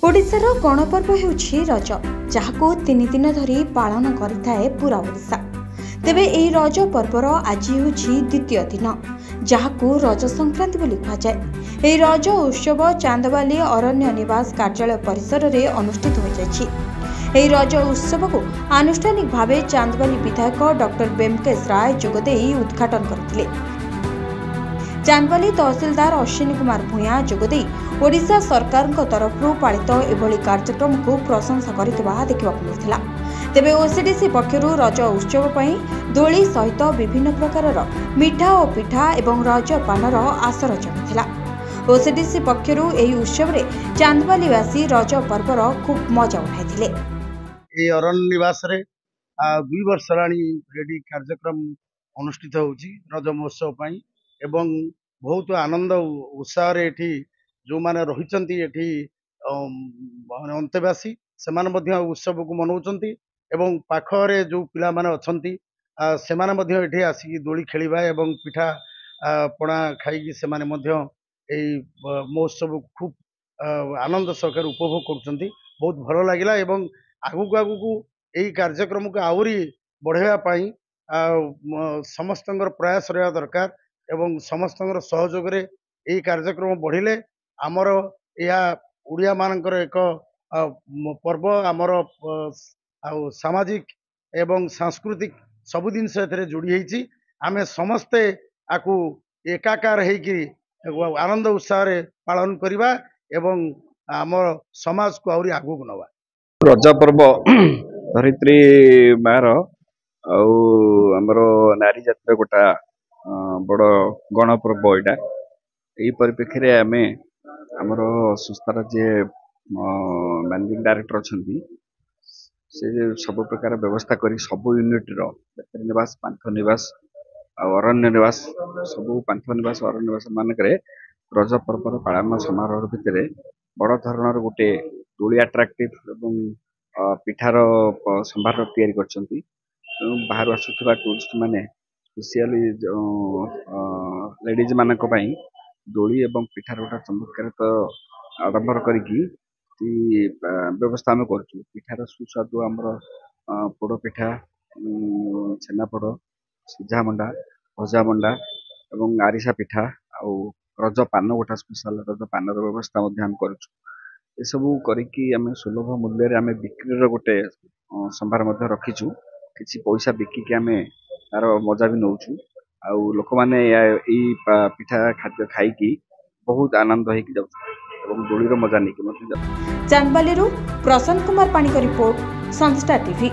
ओडिशार गणपर्व हेउछि रज, जहाको 3 दिन धरी पालन करिथाए पूरा ओडिशा। तेबे एही रज पर्वर आज हेउछि द्वितीय दिन, जहाको रज संक्रांति बोली कुहाଯାଏ। एही रज उत्सव चांदबाली अरण्य निवास कार्यालय परिसर में अनुष्ठित हो जाइछि। एही रज उत्सव को आनुष्ठानिक भावे चांदबाली विधायक डॉक्टर बेमकेश राय जोगदेई उद्घाटन करथिले। चांदबाली तहसीलदार अश्विनी कुमार भूया जोगदेई ओडिशा सरकार तरफ पालित एभली कार्यक्रम को प्रशंसा करथिबा देखिबाकु मिलिथिला। तेबे ओसीडीसी पक्षरु रज उत्सव पई दोली सहित विभिन्न प्रकारर मिठा और पिठा एवं रज पानर आसर जमिथिला। ओसीडीसी पक्षरु एही उत्सव रे चांदबालीवासी रज पर्वर खूब मजा उठाइथिले। ए अरण्य निवास रे 2 वर्ष रानी रेडी कार्यक्रम अनुष्ठित होउची रज महोत्सव पई एवं बहुत आनंद उत्साह रे एठी जो माने रहिचंती एठी अंतेवासी सेमान मध्य उत्सव को मनाउचंती एवं पाखरे जो पिला माने अछंती सेमान मध्य एठी आसी दोली खेलिबा एवं पिठा पणा खाई सेमाने मध्य एई महोत्सव खूब आनंद सहकार उपभोग करचंती। बहुत भलो लागिला एवं आगु आगु एई कार्यक्रम को आउरी बढ़ावा पाई समस्तंगर प्रयास रहा दरकार एवं समस्तंगर सहयोग रे एई कार्यक्रम बढ़िले आमर या उड़िया मानकर एक पर्व आमर सामाजिक एवं सांस्कृतिक सब दिन से जोड़ी होती आम समस्ते आकु एकाकार होकि आनंद उत्साह रे पालन करवा एवं आमर समाज को आउरी आगु नवा। रज पर्व धरित्री मार आमर नारी जातिर गोटा बड़ गणपर्व यहाँ यही परिप्रेक्षी आम आमर संस्थार जे मैनेजिंग डायरेक्टर अच्छा से सब प्रकार व्यवस्था करी सब यूनिट बेतरी निवास पांथ निवास अरण्य निवास सब पांथ निवास अरण्य निवास मानक रज पर्व पालन समारोह भितर बड़ धरणर गोटे दोली अट्राक्टिव एवं पिठार संभार तैयारी करछंती। बाहर आसुवा टूरिस्ट माने स्पेशली लेडीज मानक पई दोली एवं पिठार गोटा चमत्कार तो आडंबर करिकी व्यवस्था आम कर पिठार सुस्वादु आमर पोड़ पिठा छेना पोड़ सिझा मंडा भजा मंडा एवं आरिसा पिठा आउ रज पान गोटा स्पेशल रज पानर व्यवस्था एसबू करिकी आम सुलभ मूल्य रे आम बिक्री गोटे संभार मध्य रखीचु किछि पैसा बिकिकी आम तार मजा भी नौचु आउ लोक माने पिठा खाद्य खाइकी बहुत आनंद होइकी जाउछु एवं दोली रो मजा नेकी मते जाउछु। चांदबाली प्रशांत कुमार पाणी का रिपोर्ट संस्था टीवी।